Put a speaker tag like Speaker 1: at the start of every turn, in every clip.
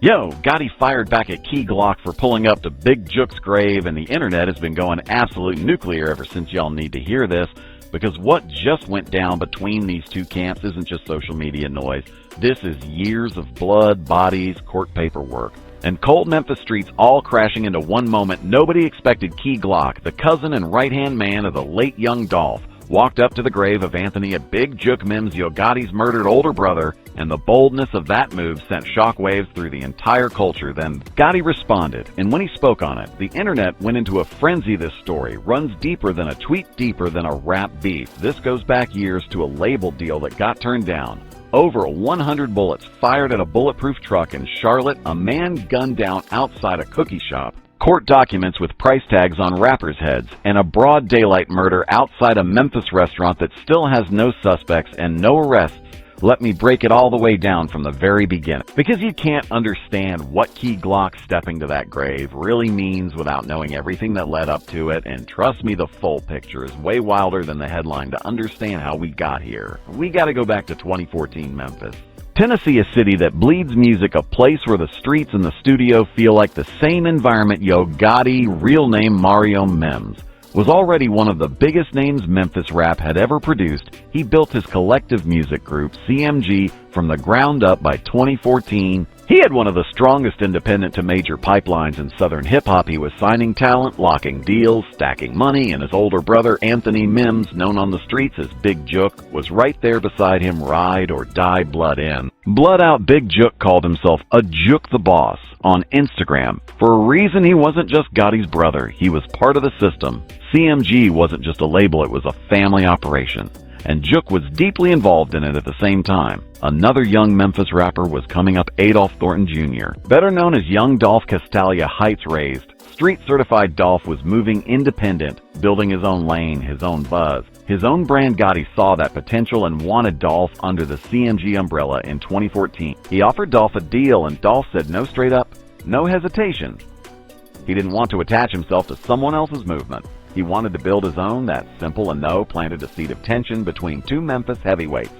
Speaker 1: Yo Gotti fired back at Key Glock for pulling up to Big Jook's grave, and the internet has been going absolute nuclear ever since y'all need to hear this, because what just went down between these two camps isn't just social media noise. This is years of blood, bodies, court paperwork, and cold Memphis streets all crashing into one moment. Nobody expected Key Glock, the cousin and right-hand man of the late young Dolph, walked up to the grave of Anthony at Big Jook Mims Yo Gotti's murdered older brother, and the boldness of that move sent shockwaves through the entire culture. Then Gotti responded, and when he spoke on it, the internet went into a frenzy. This story runs deeper than a tweet, deeper than a rap beef. This goes back years to a label deal that got turned down. Over 100 bullets fired at a bulletproof truck in Charlotte, a man gunned down outside a cookie shop, court documents with price tags on rappers' heads, and a broad daylight murder outside a Memphis restaurant that still has no suspects and no arrests. Let me break it all the way down from the very beginning, because you can't understand what Key Glock stepping to that grave really means without knowing everything that led up to it. And trust me, the full picture is way wilder than the headline to understand how we got here. We got to go back to 2014 Memphis. Tennessee, a city that bleeds music, a place where the streets and the studio feel like the same environment. Yo Gotti, real name Mario Mims, was already one of the biggest names Memphis rap had ever produced. He built his collective music group, CMG, from the ground up by 2014. He had one of the strongest independent to major pipelines in Southern hip-hop. He was signing talent, locking deals, stacking money, and his older brother, Anthony Mims, known on the streets as Big Jook, was right there beside him, ride or die, blood in. Blood out. Big Jook called himself a Jook the Boss on Instagram. For a reason, he wasn't just Gotti's brother. He was part of the system. CMG wasn't just a label, it was a family operation. And Jook was deeply involved in it at the same time. Another young Memphis rapper was coming up, Adolph Thornton Jr., better known as Young Dolph. Castalia Heights raised. Street-certified Dolph was moving independent, building his own lane, his own buzz, his own brand. Gotti saw that potential and wanted Dolph under the CMG umbrella in 2014. He offered Dolph a deal, and Dolph said no straight up, no hesitation. He didn't want to attach himself to someone else's movement. He wanted to build his own. That simple, and no planted a seed of tension between two Memphis heavyweights,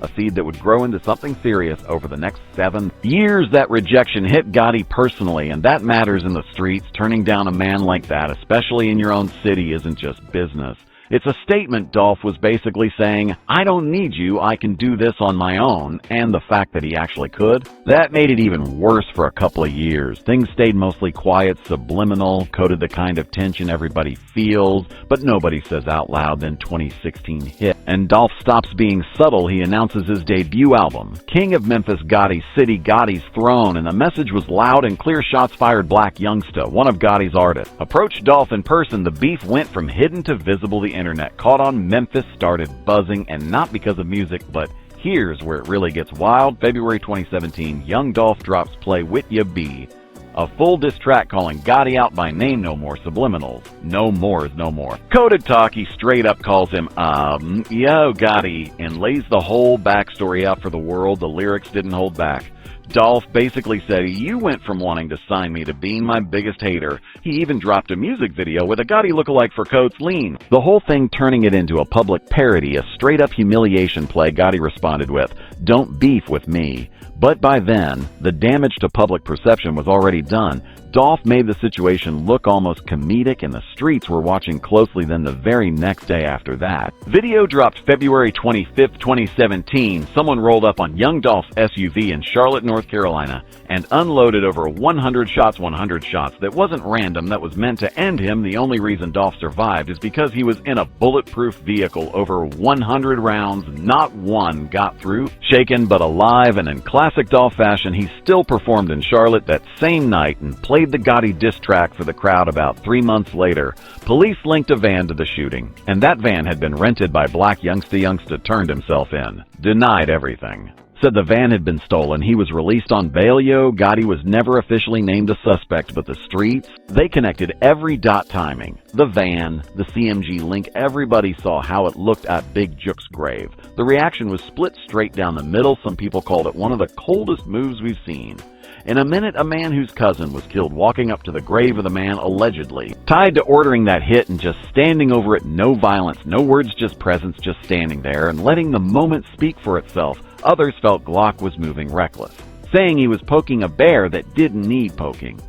Speaker 1: a seed that would grow into something serious over the next 7 years. That rejection hit Gotti personally, and that matters in the streets. Turning down a man like that, especially in your own city, isn't just business. It's a statement. Dolph was basically saying, I don't need you, I can do this on my own. And the fact that he actually could, that made it even worse for a couple of years. Things stayed mostly quiet, subliminal, coded the kind of tension everybody feels, but nobody says out loud. Then 2016 hit, and Dolph stops being subtle. He announces his debut album, King of Memphis, Gotti's City, Gotti's Throne, and the message was loud and clear. Shots fired. Black Youngsta, one of Gotti's artists, approached Dolph in person. The beef went from hidden to visible. The internet caught on. Memphis started buzzing, and not because of music, but here's where it really gets wild. February 2017, Young Dolph drops Play With Ya Be, a full diss track calling Gotti out by name. No more subliminals. No more is no more. Coded talk. He straight up calls him, Yo Gotti, and lays the whole backstory out for the world. The lyrics didn't hold back. Dolph basically said, you went from wanting to sign me to being my biggest hater. He even dropped a music video with a Gotti lookalike for Coates Lean. The whole thing turning it into a public parody, a straight-up humiliation play. Gotti responded with, don't beef with me. But by then, the damage to public perception was already done. Dolph made the situation look almost comedic, and the streets were watching closely. Then the very next day after that, video dropped February 25th, 2017. Someone rolled up on Young Dolph's SUV in Charlotte, North Carolina, and unloaded over 100 shots. 100 shots. That wasn't random. That was meant to end him. The only reason Dolph survived is because he was in a bulletproof vehicle. Over 100 rounds, not one got through. Shaken but alive, and in classic Dolph fashion, he still performed in Charlotte that same night and played the Gotti diss track for the crowd. About 3 months later, police linked a van to the shooting, and that van had been rented by Black Youngsta. Youngsta turned himself in, denied everything, said the van had been stolen. He was released on bail. Yo Gotti was never officially named a suspect, but the streets, they connected every dot. Timing, the van, the CMG link, everybody saw how it looked at Big Jook's grave. The reaction was split straight down the middle. Some people called it one of the coldest moves we've seen. In a minute, a man whose cousin was killed walking up to the grave of the man allegedly tied to ordering that hit and just standing over it. No violence, no words, just presence, just standing there and letting the moment speak for itself. Others felt Glock was moving reckless. saying he was poking a bear that didn't need poking.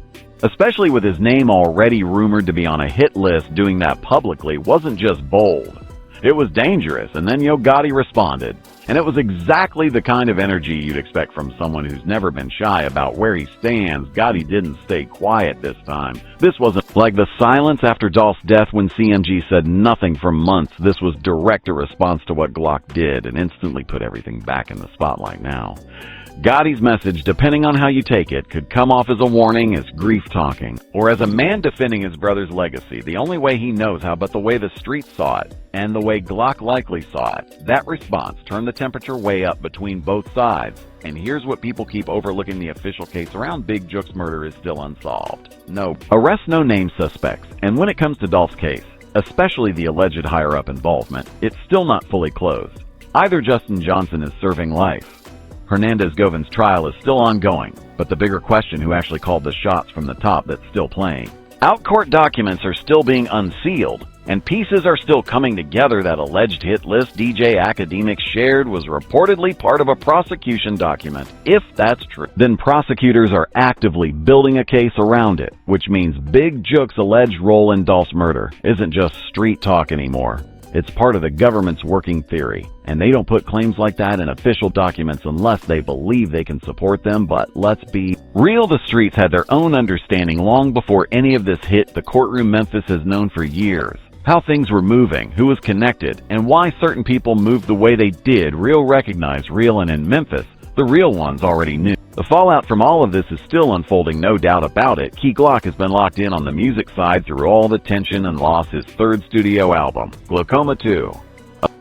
Speaker 1: Especially with his name already rumored to be on a hit list, doing that publicly wasn't just bold. It was dangerous, and then Yo Gotti responded. And it was exactly the kind of energy you'd expect from someone who's never been shy about where he stands. Gotti didn't stay quiet this time. This wasn't like the silence after Dolph's death when CMG said nothing for months. This was direct a response to what Glock did and instantly put everything back in the spotlight now. Gotti's message, depending on how you take it, could come off as a warning, as grief talking, or as a man defending his brother's legacy, the only way he knows how, but the way the streets saw it, and the way Glock likely saw it. That response turned the temperature way up between both sides. And here's what people keep overlooking: the official case around Big Jook's murder is still unsolved. No arrest, no name suspects. And when it comes to Dolph's case, especially the alleged higher-up involvement, it's still not fully closed. Either Justin Johnson is serving life. Hernandez Govin's trial is still ongoing, but the bigger question, who actually called the shots from the top, that's still playing. Out-court documents are still being unsealed, and pieces are still coming together. That alleged hit list DJ Academics shared was reportedly part of a prosecution document. If that's true, then prosecutors are actively building a case around it, which means Big Jook's alleged role in Dolph's murder isn't just street talk anymore. It's part of the government's working theory, and they don't put claims like that in official documents unless they believe they can support them. But let's be real, the streets had their own understanding long before any of this hit the courtroom. Memphis has known for years how things were moving, who was connected, and why certain people moved the way they did. Real recognized real, and in Memphis, the real ones already knew. The fallout from all of this is still unfolding, no doubt about it. Key Glock has been locked in on the music side through all the tension and lost his third studio album, Glaucoma 2,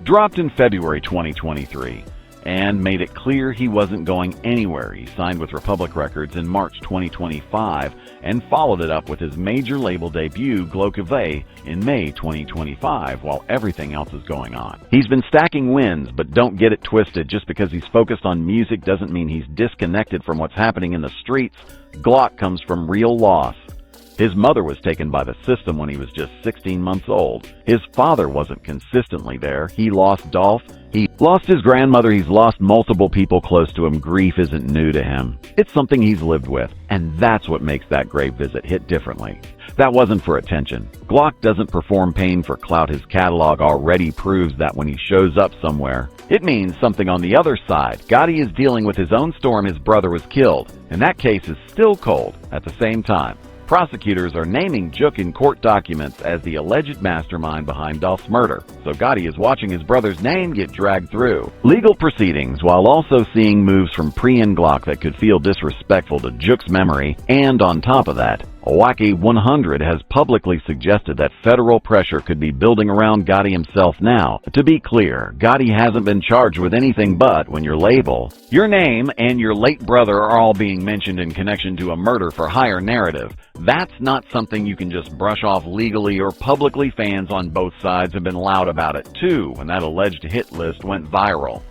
Speaker 1: dropped in February 2023, and made it clear he wasn't going anywhere. He signed with Republic Records in March 2025 and followed it up with his major label debut, Glaucoma, in May 2025, while everything else is going on. He's been stacking wins, but don't get it twisted. Just because he's focused on music doesn't mean he's disconnected from what's happening in the streets. Glock comes from real loss. His mother was taken by the system when he was just 16 months old. His father wasn't consistently there. He lost Dolph. He lost his grandmother. He's lost multiple people close to him. Grief isn't new to him. It's something he's lived with, and that's what makes that grave visit hit differently. That wasn't for attention. Glock doesn't perform pain for clout. His catalog already proves that when he shows up somewhere, it means something on the other side. Gotti is dealing with his own storm. His brother was killed, and that case is still cold at the same time. Prosecutors are naming Jook in court documents as the alleged mastermind behind Dolph's murder, so Gotti is watching his brother's name get dragged through legal proceedings while also seeing moves from Pre and Glock that could feel disrespectful to Jook's memory. And on top of that, Wacky 100 has publicly suggested that federal pressure could be building around Gotti himself now. To be clear, Gotti hasn't been charged with anything, but when your label, your name, and your late brother are all being mentioned in connection to a murder for hire narrative, that's not something you can just brush off legally or publicly. Fans on both sides have been loud about it too when that alleged hit list went viral.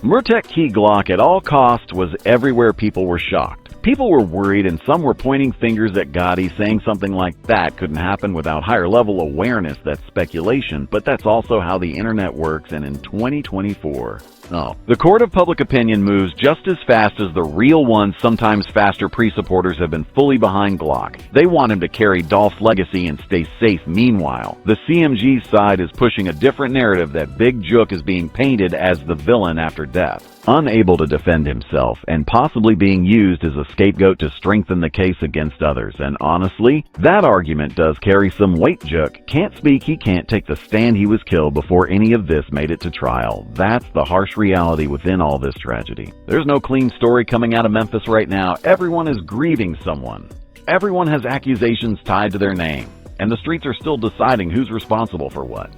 Speaker 1: Murtek Key Glock at all costs was everywhere. People were shocked. People were worried, and some were pointing fingers at Gotti, saying something like that couldn't happen without higher level awareness. That's speculation, but that's also how the internet works. And in 2024, the court of public opinion moves just as fast as the real ones, sometimes faster. Pre-supporters have been fully behind Glock. They want him to carry Dolph's legacy and stay safe. Meanwhile, the CMG side is pushing a different narrative, that Big Jook is being painted as the villain after death, unable to defend himself, and possibly being used as a scapegoat to strengthen the case against others. And honestly, that argument does carry some weight. Jook can't speak. He can't take the stand. He was killed before any of this made it to trial. That's the harsh reality within all this tragedy. There's no clean story coming out of Memphis right now. Everyone is grieving someone. Everyone has accusations tied to their name, and the streets are still deciding who's responsible for what.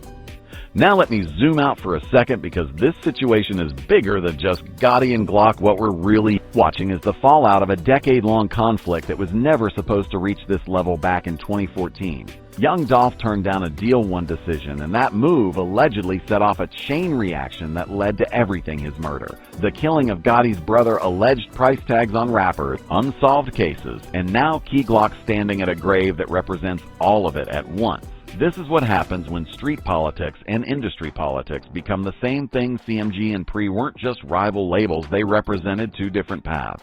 Speaker 1: Now let me zoom out for a second, because this situation is bigger than just Gotti and Glock. What we're really watching is the fallout of a decade-long conflict that was never supposed to reach this level back in 2014. Young Dolph turned down a Deal 1 decision, and that move allegedly set off a chain reaction that led to everything: his murder, the killing of Gotti's brother, alleged price tags on rappers, unsolved cases, and now Key Glock standing at a grave that represents all of it at once. This is what happens when street politics and industry politics become the same thing. CMG and Pre weren't just rival labels, they represented two different paths.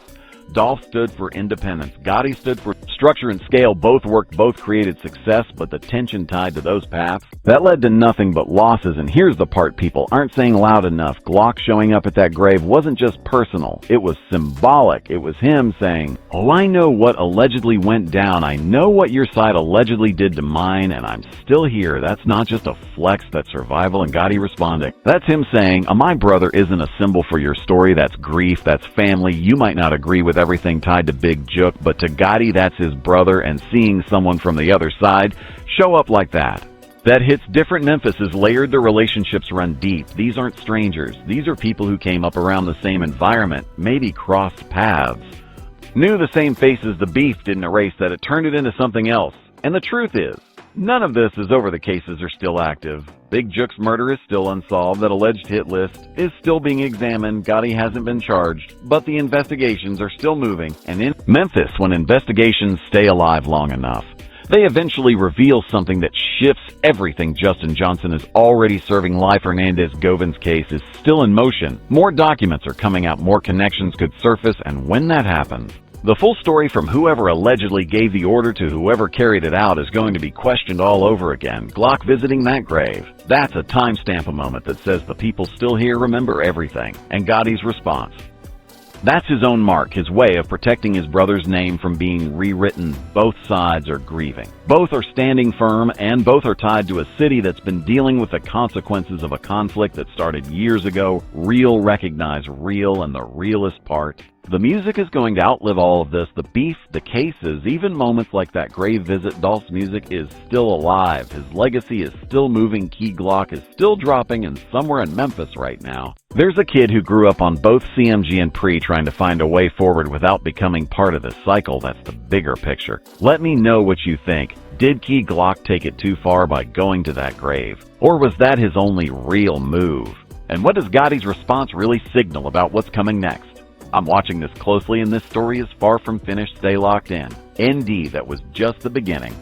Speaker 1: Dolph stood for independence. Gotti stood for structure and scale. Both worked, both created success, but the tension tied to those paths, that led to nothing but losses. And here's the part people aren't saying loud enough. Glock showing up at that grave wasn't just personal. It was symbolic. It was him saying, "Oh, I know what allegedly went down. I know what your side allegedly did to mine, and I'm still here." That's not just a flex, that's survival. And Gotti responding. That's him saying, "My brother isn't a symbol for your story. That's grief. That's family. You might not agree with everything tied to Big Jook, but to Gotti, that's his brother, and seeing someone from the other side show up like that hits different. Memphis has layered. The relationships run deep. These aren't strangers. These are people who came up around the same environment, maybe crossed paths, knew the same faces. The beef didn't erase that. It turned it into something else. And the truth is, none of this is over. The cases are still active. Big Jook's murder is still unsolved. That alleged hit list is still being examined. Gotti hasn't been charged, but the investigations are still moving. And in Memphis, when investigations stay alive long enough, they eventually reveal something that shifts everything. Justin Johnson is already serving life. Hernandez Govin's case is still in motion. More documents are coming out. More connections could surface. And when that happens, the full story from whoever allegedly gave the order to whoever carried it out is going to be questioned all over again. Glock visiting that grave. That's a timestamp, a moment that says the people still here remember everything. And Gotti's response. That's his own mark, his way of protecting his brother's name from being rewritten. Both sides are grieving. Both are standing firm, and both are tied to a city that's been dealing with the consequences of a conflict that started years ago. Real, recognize real, and the realest part. The music is going to outlive all of this. The beef, the cases, even moments like that grave visit. Dolph's music is still alive. His legacy is still moving. Key Glock is still dropping, and somewhere in Memphis right now, there's a kid who grew up on both CMG and Pre trying to find a way forward without becoming part of this cycle. That's the bigger picture. Let me know what you think. Did Key Glock take it too far by going to that grave? Or was that his only real move? And what does Gotti's response really signal about what's coming next? I'm watching this closely, and this story is far from finished. Stay locked in. ND, that was just the beginning.